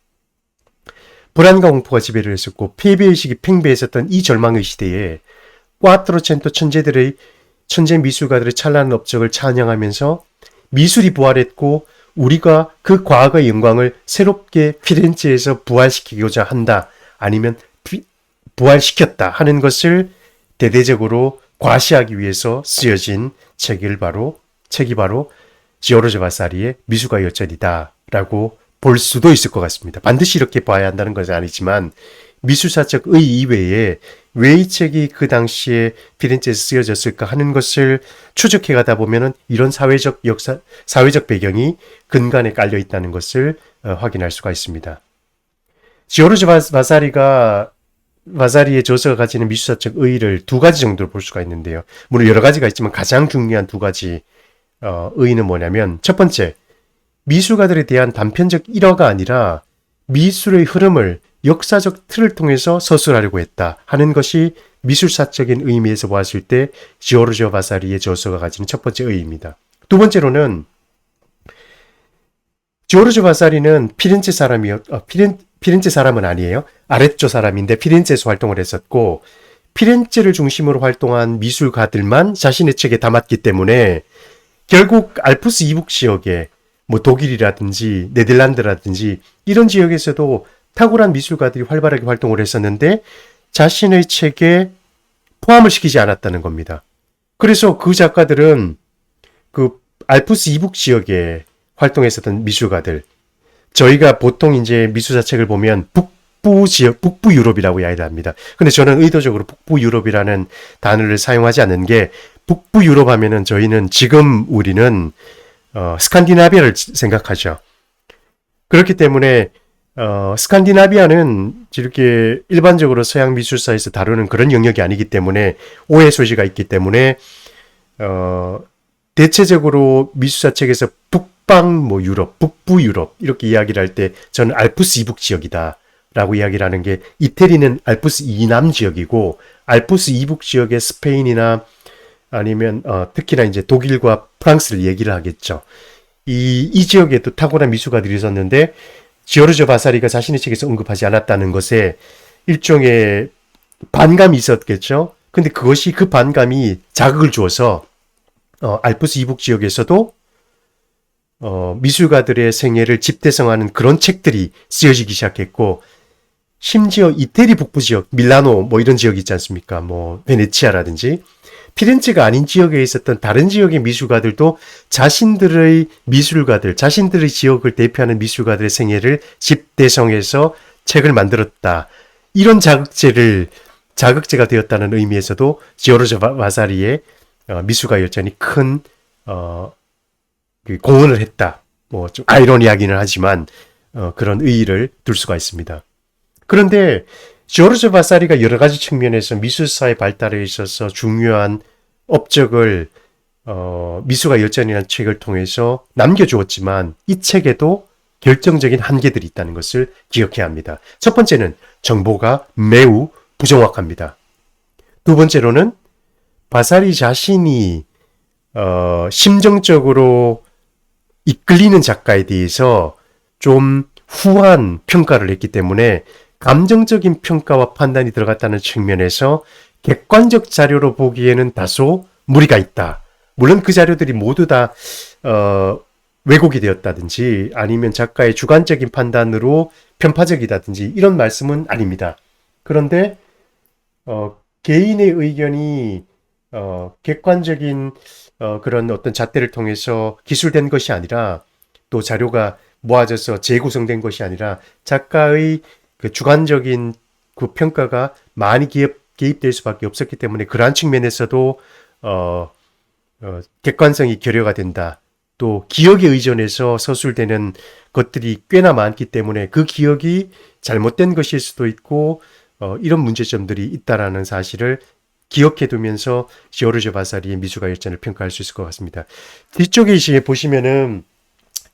A: 불안과 공포가 지배를 했었고 폐배의식이 팽배했었던 이 절망의 시대에 꽈트로첸토 천재 미술가들의 찬란한 업적을 찬양하면서 미술이 부활했고 우리가 그 과거의 영광을 새롭게 피렌체에서 부활시키고자 한다 아니면 부활시켰다 하는 것을 대대적으로 과시하기 위해서 쓰여진 책이 바로 지오르지오 바사리의 미술가 열전이다라고 볼 수도 있을 것 같습니다. 반드시 이렇게 봐야 한다는 것은 아니지만 미술사적 의 이외에 왜 이 책이 그 당시에 피렌체에서 쓰여졌을까 하는 것을 추적해 가다 보면은 이런 사회적 배경이 근간에 깔려 있다는 것을 확인할 수가 있습니다. 지오르지오 바사리의 저서가 가지는 미술사적 의의를 두 가지 정도로 볼 수가 있는데요. 물론 여러 가지가 있지만 가장 중요한 두 가지 의의는 뭐냐면 첫 번째, 미술가들에 대한 단편적 일화가 아니라 미술의 흐름을 역사적 틀을 통해서 서술하려고 했다 하는 것이 미술사적인 의미에서 보았을 때 지오르지오 바사리의 저서가 가지는 첫 번째 의의입니다. 두 번째로는 지오르지오 바사리는 피렌체 사람은 아니에요. 아레조 사람인데 피렌체에서 활동을 했었고 피렌체를 중심으로 활동한 미술가들만 자신의 책에 담았기 때문에 결국 알프스 이북 지역에 독일이라든지 네덜란드라든지 이런 지역에서도 탁월한 미술가들이 활발하게 활동을 했었는데 자신의 책에 포함을 시키지 않았다는 겁니다. 그래서 그 작가들은 그 알프스 이북 지역에 활동했었던 미술가들, 저희가 보통 이제 미술사 책을 보면 북부 지역, 북부 유럽이라고 이야기를 합니다. 근데 저는 의도적으로 북부 유럽이라는 단어를 사용하지 않는 게, 북부 유럽 하면은 저희는 지금 우리는 스칸디나비아를 생각하죠. 그렇기 때문에 스칸디나비아는 이렇게 일반적으로 서양 미술사에서 다루는 그런 영역이 아니기 때문에 오해 소지가 있기 때문에 대체적으로 미술사 책에서 북방 뭐 유럽, 북부 유럽 이렇게 이야기를 할 때 저는 알프스 이북 지역이다 라고 이야기를 하는 게, 이태리는 알프스 이남 지역이고 알프스 이북 지역의 스페인이나 아니면 특히나 이제 독일과 프랑스를 얘기를 하겠죠. 이 지역에 또 탁월한 미술가들이 있었는데 지오르조 바사리가 자신의 책에서 언급하지 않았다는 것에 일종의 반감이 있었겠죠. 근데 그것이, 그 반감이 자극을 주어서 알프스 이북 지역에서도 미술가들의 생애를 집대성하는 그런 책들이 쓰여지기 시작했고, 심지어 이태리 북부 지역, 밀라노 뭐 이런 지역이 있지 않습니까? 뭐 베네치아라든지 피렌체가 아닌 지역에 있었던 다른 지역의 미술가들도 자신들의 미술가들, 자신들의 지역을 대표하는 미술가들의 생애를 집대성해서 책을 만들었다. 이런 자극제가 되었다는 의미에서도 지오르조 바사리의 미술가 열전이 큰 공헌을 했다. 뭐 좀 아이러니하기는 하지만 그런 의의를 둘 수가 있습니다. 그런데 지오르조 바사리가 여러 가지 측면에서 미술사의 발달에 있어서 중요한 업적을 미술가 열전이라는 책을 통해서 남겨주었지만, 이 책에도 결정적인 한계들이 있다는 것을 기억해야 합니다. 첫 번째는 정보가 매우 부정확합니다. 두 번째로는 바사리 자신이 심정적으로 이끌리는 작가에 대해서 좀 후한 평가를 했기 때문에 감정적인 평가와 판단이 들어갔다는 측면에서 객관적 자료로 보기에는 다소 무리가 있다. 물론 그 자료들이 모두 다 왜곡이 되었다든지 아니면 작가의 주관적인 판단으로 편파적이다든지 이런 말씀은 아닙니다. 그런데 개인의 의견이 객관적인 그런 어떤 잣대를 통해서 기술된 것이 아니라, 또 자료가 모아져서 재구성된 것이 아니라 작가의 그 주관적인 그 평가가 많이 개입될 수밖에 없었기 때문에 그러한 측면에서도 객관성이 결여가 된다. 또 기억에 의존해서 서술되는 것들이 꽤나 많기 때문에 그 기억이 잘못된 것일 수도 있고 이런 문제점들이 있다라는 사실을 기억해 두면서 지오르조 바사리의 미술가 열전을 평가할 수 있을 것 같습니다. 뒤쪽에 이제 보시면은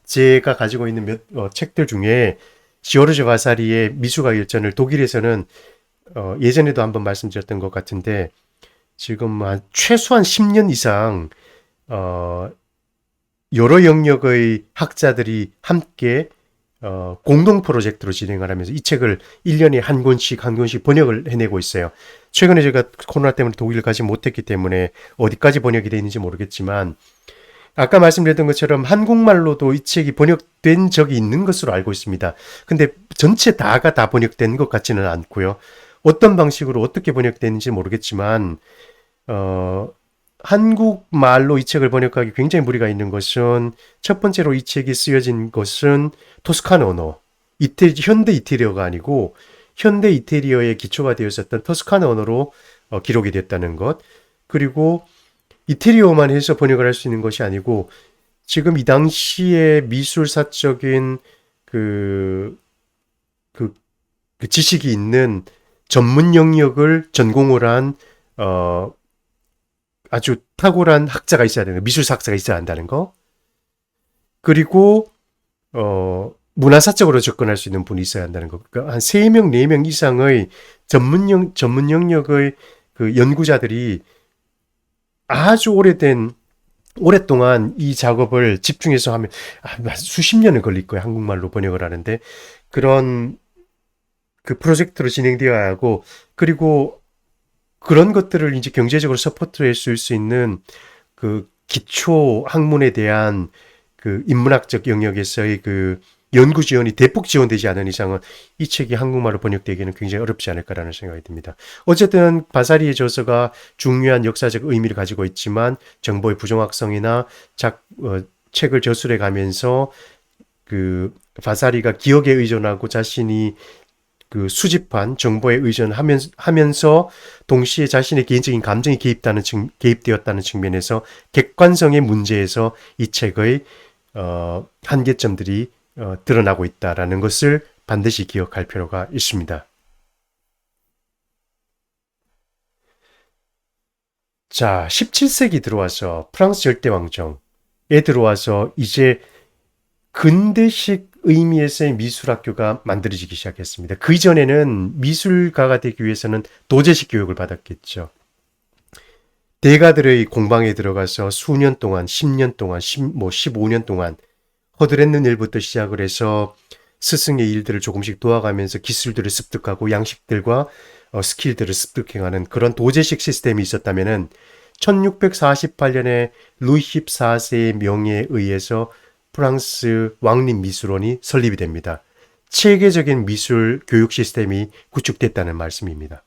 A: 제가 가지고 있는 책들 중에 지오르조 바사리의 미술가 열전을 독일에서는 예전에도 한번 말씀드렸던 것 같은데 지금 최소한 10년 이상 여러 영역의 학자들이 함께 공동 프로젝트로 진행을 하면서 이 책을 1년에 한 권씩 번역을 해내고 있어요. 최근에 제가 코로나 때문에 독일을 가지 못했기 때문에 어디까지 번역이 되어 있는지 모르겠지만, 아까 말씀드렸던 것처럼 한국말로도 이 책이 번역된 적이 있는 것으로 알고 있습니다. 근데 전체 다가 다 번역된 것 같지는 않고요. 어떤 방식으로 어떻게 번역되는지 모르겠지만 한국말로 이 책을 번역하기 굉장히 무리가 있는 것은, 첫 번째로 이 책이 쓰여진 것은 토스카나 언어, 현대 이태리어가 아니고 현대 이태리어의 기초가 되었었던 토스카나 언어로 기록이 됐다는 것, 그리고 이태리어만 해서 번역을 할 수 있는 것이 아니고 지금 이 당시에 미술사적인 그 지식이 있는 전문 영역을 전공을 한 아주 탁월한 학자가 있어야 되는 거, 미술사 학자가 있어야 한다는 거, 그리고 문화사적으로 접근할 수 있는 분이 있어야 한다는 거. 그러니까 한 3명, 4명 이상의 전문 영역의 그 연구자들이 아주 오랫동안 이 작업을 집중해서 하면 수십 년을 걸릴 거예요. 한국말로 번역을 하는데. 그런 그 프로젝트로 진행되어야 하고, 그리고 그런 것들을 이제 경제적으로 서포트해 줄 수 있는 그 기초 학문에 대한 그 인문학적 영역에서의 그 연구 지원이 대폭 지원되지 않은 이상은 이 책이 한국말로 번역되기는 굉장히 어렵지 않을까라는 생각이 듭니다. 어쨌든 바사리의 저서가 중요한 역사적 의미를 가지고 있지만 정보의 부정확성이나 책을 저술해 가면서 그 바사리가 기억에 의존하고 자신이 그 수집한 정보에 의존하면서 동시에 자신의 개인적인 감정이 개입되었다는 측면에서 객관성의 문제에서 이 책의 한계점들이 드러나고 있다라는 것을 반드시 기억할 필요가 있습니다. 자, 17세기 들어와서 프랑스 절대왕정에 들어와서 이제 근대식 의미에서의 미술학교가 만들어지기 시작했습니다. 그 이전에는 미술가가 되기 위해서는 도제식 교육을 받았겠죠. 대가들의 공방에 들어가서 수년 동안, 10년 동안, 15년 동안 허드렛는 일부터 시작을 해서 스승의 일들을 조금씩 도와가면서 기술들을 습득하고 양식들과 스킬들을 습득해가는 그런 도제식 시스템이 있었다면은 1648년에 루이 14세의 명예에 의해서 프랑스 왕립미술원이 설립이 됩니다. 체계적인 미술 교육 시스템이 구축됐다는 말씀입니다.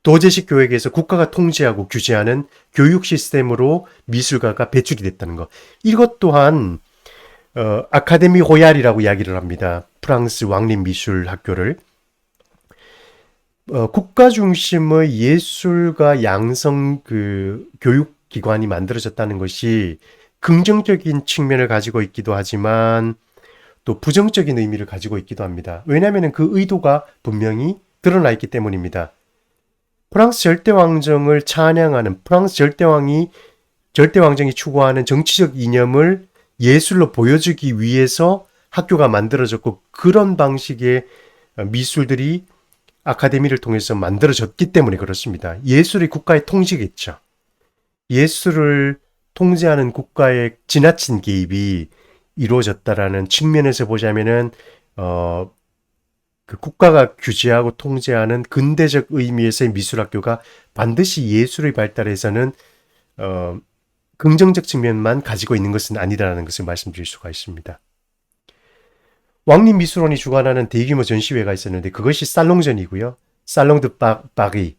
A: 도제식 교육에서 국가가 통제하고 규제하는 교육 시스템으로 미술가가 배출이 됐다는 것. 이것 또한 아카데미 호얄이라고 이야기를 합니다. 프랑스 왕립미술학교를. 국가 중심의 예술가 양성 교육기관이 만들어졌다는 것이 긍정적인 측면을 가지고 있기도 하지만 또 부정적인 의미를 가지고 있기도 합니다. 왜냐하면 그 의도가 분명히 드러나 있기 때문입니다. 프랑스 절대왕정을 찬양하는 프랑스 절대왕정이 추구하는 정치적 이념을 예술로 보여주기 위해서 학교가 만들어졌고 그런 방식의 미술들이 아카데미를 통해서 만들어졌기 때문에 그렇습니다. 예술이 국가의 통제겠죠. 예술을 통제하는 국가의 지나친 개입이 이루어졌다라는 측면에서 보자면은 그 국가가 규제하고 통제하는 근대적 의미에서의 미술학교가 반드시 예술의 발달에서는 긍정적 측면만 가지고 있는 것은 아니다라는 것을 말씀드릴 수가 있습니다. 왕립미술원이 주관하는 대규모 전시회가 있었는데 그것이 살롱전이고요. 살롱 드 파리,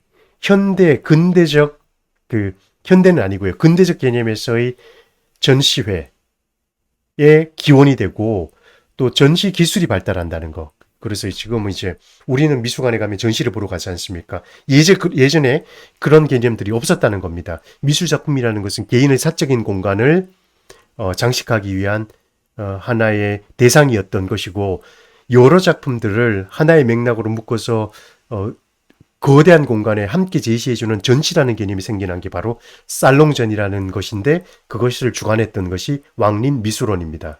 A: 근대적 현대는 아니고요. 근대적 개념에서의 전시회의 기원이 되고 또 전시 기술이 발달한다는 거. 그래서 지금은 이제 우리는 미술관에 가면 전시를 보러 가지 않습니까? 예전에 그런 개념들이 없었다는 겁니다. 미술작품이라는 것은 개인의 사적인 공간을 장식하기 위한 하나의 대상이었던 것이고 여러 작품들을 하나의 맥락으로 묶어서 거대한 공간에 함께 제시해주는 전시라는 개념이 생겨난 게 바로 살롱전이라는 것인데 그것을 주관했던 것이 왕립미술원입니다.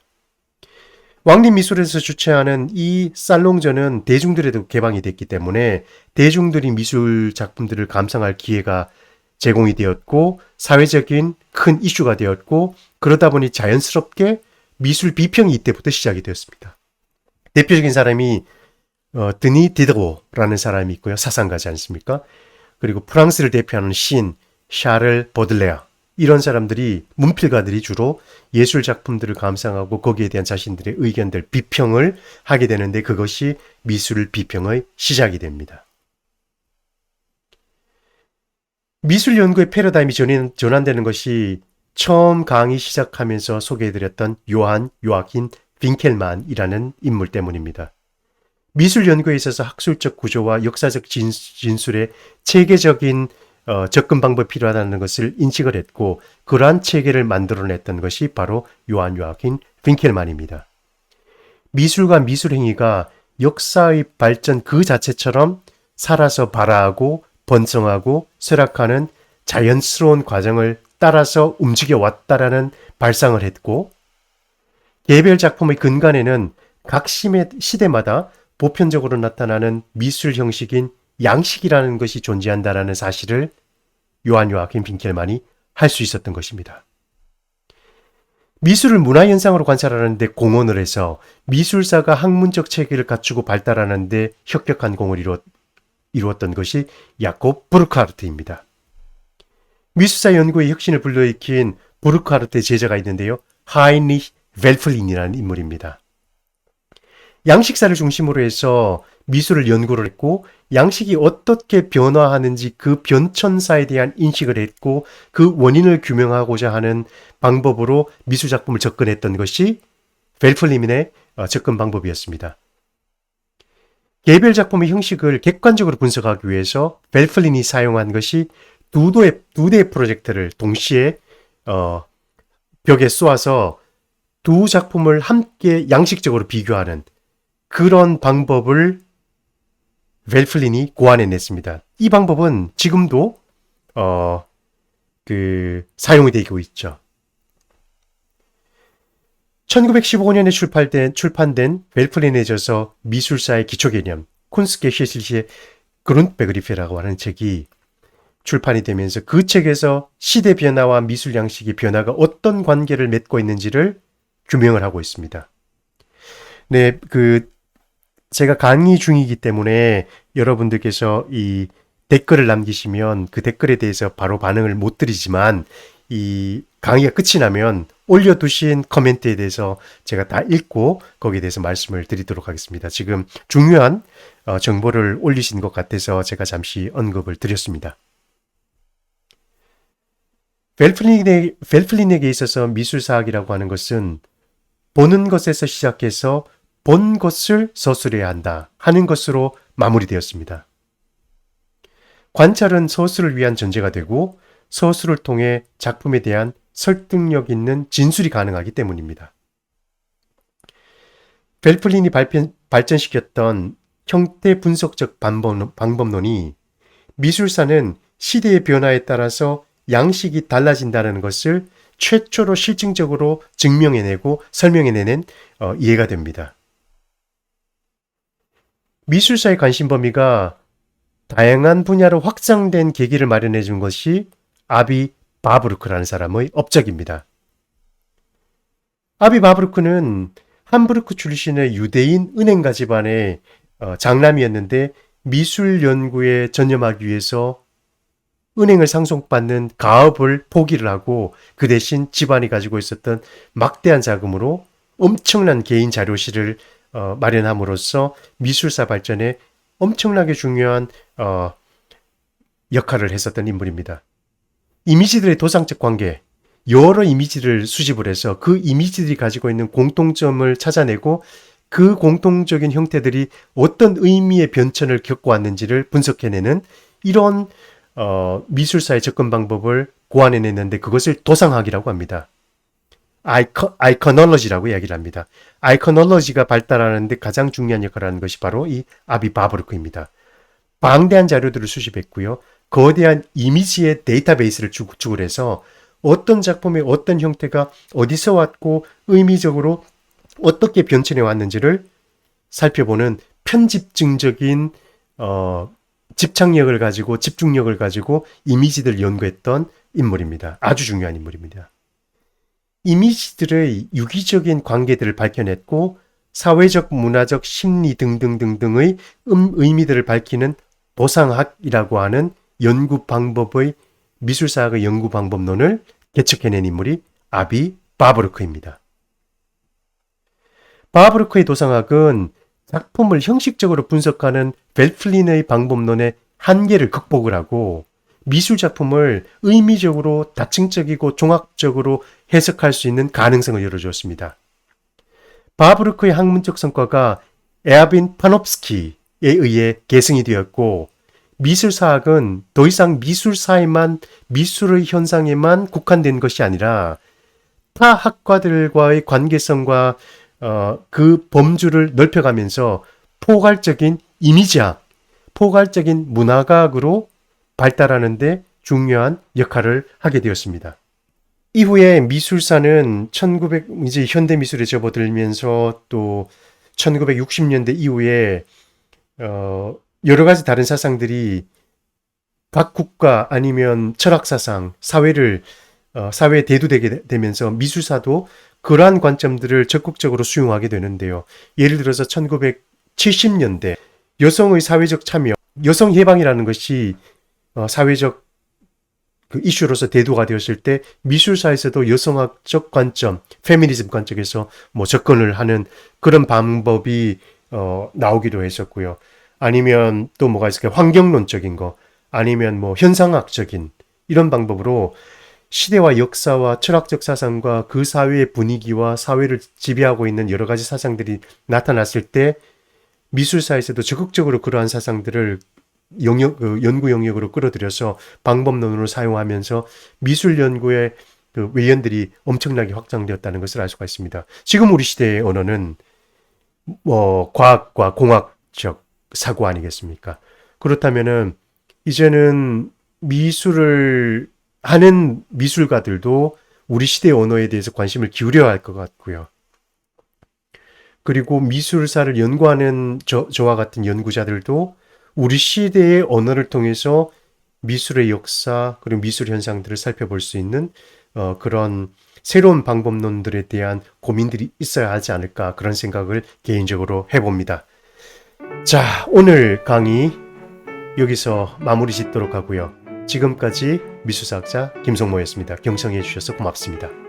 A: 왕립미술원에서 주최하는 이 살롱전은 대중들에도 개방이 됐기 때문에 대중들이 미술 작품들을 감상할 기회가 제공이 되었고 사회적인 큰 이슈가 되었고 그러다 보니 자연스럽게 미술 비평이 이때부터 시작이 되었습니다. 대표적인 사람이 드니 디드로라는 사람이 있고요. 사상가지 않습니까? 그리고 프랑스를 대표하는 시인 샤를 보들레아 이런 사람들이 문필가들이 주로 예술 작품들을 감상하고 거기에 대한 자신들의 의견들 비평을 하게 되는데 그것이 미술 비평의 시작이 됩니다. 미술 연구의 패러다임이 전환되는 것이 처음 강의 시작하면서 소개해드렸던 요아킨 빈켈만이라는 인물 때문입니다. 미술 연구에 있어서 학술적 구조와 역사적 진술의 체계적인 접근 방법이 필요하다는 것을 인식을 했고 그러한 체계를 만들어냈던 것이 바로 요아킨 빈켈만입니다. 미술과 미술행위가 역사의 발전 그 자체처럼 살아서 발화하고 번성하고 쇠락하는 자연스러운 과정을 따라서 움직여왔다라는 발상을 했고 개별 작품의 근간에는 각 시대마다 보편적으로 나타나는 미술 형식인 양식이라는 것이 존재한다라는 사실을 요아킨 빈켈만이 할 수 있었던 것입니다. 미술을 문화현상으로 관찰하는데 공헌을 해서 미술사가 학문적 체계를 갖추고 발달하는데 혁혁한 공을 이루었던 것이 야콥 부르크하르트입니다. 미술사 연구의 혁신을 불러일으킨 부르크하르트의 제자가 있는데요. 하이니히 벨플린이라는 인물입니다. 양식사를 중심으로 해서 미술을 연구를 했고 양식이 어떻게 변화하는지 그 변천사에 대한 인식을 했고 그 원인을 규명하고자 하는 방법으로 미술 작품을 접근했던 것이 벨플린의 접근 방법이었습니다. 개별 작품의 형식을 객관적으로 분석하기 위해서 벨플린이 사용한 것이 두 대의 프로젝터를 동시에 벽에 쏘아서 두 작품을 함께 양식적으로 비교하는 그런 방법을 벨플린이 고안해냈습니다. 이 방법은 지금도 사용이 되고 있죠. 1915년에 출판된 벨플린의 저서 미술사의 기초개념 쿤스트geschichtliche Grundbegriffe 하는 책이 출판이 되면서 그 책에서 시대 변화와 미술 양식의 변화가 어떤 관계를 맺고 있는지를 규명을 하고 있습니다. 네, 제가 강의 중이기 때문에 여러분들께서 이 댓글을 남기시면 그 댓글에 대해서 바로 반응을 못 드리지만 이 강의가 끝이 나면 올려두신 코멘트에 대해서 제가 다 읽고 거기에 대해서 말씀을 드리도록 하겠습니다. 지금 중요한 정보를 올리신 것 같아서 제가 잠시 언급을 드렸습니다. 벨플린에게 있어서 미술사학이라고 하는 것은 보는 것에서 시작해서 본 것을 서술해야 한다 하는 것으로 마무리되었습니다. 관찰은 서술을 위한 전제가 되고 서술을 통해 작품에 대한 설득력 있는 진술이 가능하기 때문입니다. 벨플린이 발전시켰던 형태 분석적 방법론이 미술사는 시대의 변화에 따라서 양식이 달라진다는 것을 최초로 실증적으로 증명해내고 설명해내는 이해가 됩니다. 미술사의 관심 범위가 다양한 분야로 확장된 계기를 마련해 준 것이 아비 바브루크라는 사람의 업적입니다. 아비 바브루크는 함부르크 출신의 유대인 은행가 집안의 장남이었는데 미술 연구에 전념하기 위해서 은행을 상속받는 가업을 포기를 하고 그 대신 집안이 가지고 있었던 막대한 자금으로 엄청난 개인 자료실을 마련함으로써 미술사 발전에 엄청나게 중요한 역할을 했었던 인물입니다. 이미지들의 도상적 관계, 여러 이미지를 수집을 해서 그 이미지들이 가지고 있는 공통점을 찾아내고 그 공통적인 형태들이 어떤 의미의 변천을 겪어왔는지를 분석해내는 이런 미술사의 접근 방법을 고안해냈는데 그것을 도상학이라고 합니다. 아이코놀로지라고 이야기를 합니다. 아이코놀로지가 발달하는데 가장 중요한 역할을 하는 것이 바로 이 아비 바브루크입니다. 방대한 자료들을 수집했고요. 거대한 이미지의 데이터베이스를 구축을 해서 어떤 작품의 어떤 형태가 어디서 왔고 의미적으로 어떻게 변천해 왔는지를 살펴보는 편집증적인 집착력을 가지고 집중력을 가지고 이미지들을 연구했던 인물입니다. 아주 중요한 인물입니다. 이미지들의 유기적인 관계들을 밝혀냈고 사회적, 문화적, 심리 등등등등의 의미들을 밝히는 도상학이라고 하는 연구 방법의 미술사학의 연구 방법론을 개척해낸 인물이 아비 바브루크입니다. 바브루크의 도상학은 작품을 형식적으로 분석하는 벨플린의 방법론의 한계를 극복을 하고 미술 작품을 의미적으로 다층적이고 종합적으로 해석할 수 있는 가능성을 열어주었습니다. 바브루크의 학문적 성과가 에아빈 파놉스키에 의해 계승이 되었고 미술사학은 더 이상 미술의 현상에만 국한된 것이 아니라 타 학과들과의 관계성과 그 범주를 넓혀가면서 포괄적인 이미지학, 포괄적인 문화과학으로 발달하는 데 중요한 역할을 하게 되었습니다. 이후에 미술사는 이제 현대 미술에 접어들면서 또 1960년대 이후에 여러 가지 다른 사상들이 각 국가 아니면 철학사상, 사회에 대두되게 되면서 미술사도 그러한 관점들을 적극적으로 수용하게 되는데요. 예를 들어서 1970년대 여성의 사회적 참여, 여성 해방이라는 것이 사회적 이슈로서 대두가 되었을 때 미술사에서도 여성학적 관점, 페미니즘 관점에서 접근을 하는 그런 방법이 나오기도 했었고요. 아니면 또 뭐가 있을까요? 환경론적인 거, 아니면 뭐 현상학적인 이런 방법으로 시대와 역사와 철학적 사상과 그 사회의 분위기와 사회를 지배하고 있는 여러 가지 사상들이 나타났을 때 미술사에서도 적극적으로 그러한 사상들을 연구 영역으로 끌어들여서 방법론으로 사용하면서 미술 연구의 그 외연들이 엄청나게 확장되었다는 것을 알 수가 있습니다. 지금 우리 시대의 언어는 과학과 공학적 사고 아니겠습니까? 그렇다면은 이제는 미술을 하는 미술가들도 우리 시대의 언어에 대해서 관심을 기울여야 할 것 같고요. 그리고 미술사를 연구하는 저와 같은 연구자들도 우리 시대의 언어를 통해서 미술의 역사 그리고 미술 현상들을 살펴볼 수 있는 그런 새로운 방법론들에 대한 고민들이 있어야 하지 않을까 그런 생각을 개인적으로 해봅니다. 자, 오늘 강의 여기서 마무리 짓도록 하고요. 지금까지 미술사학자 김성모였습니다. 경청해 주셔서 고맙습니다.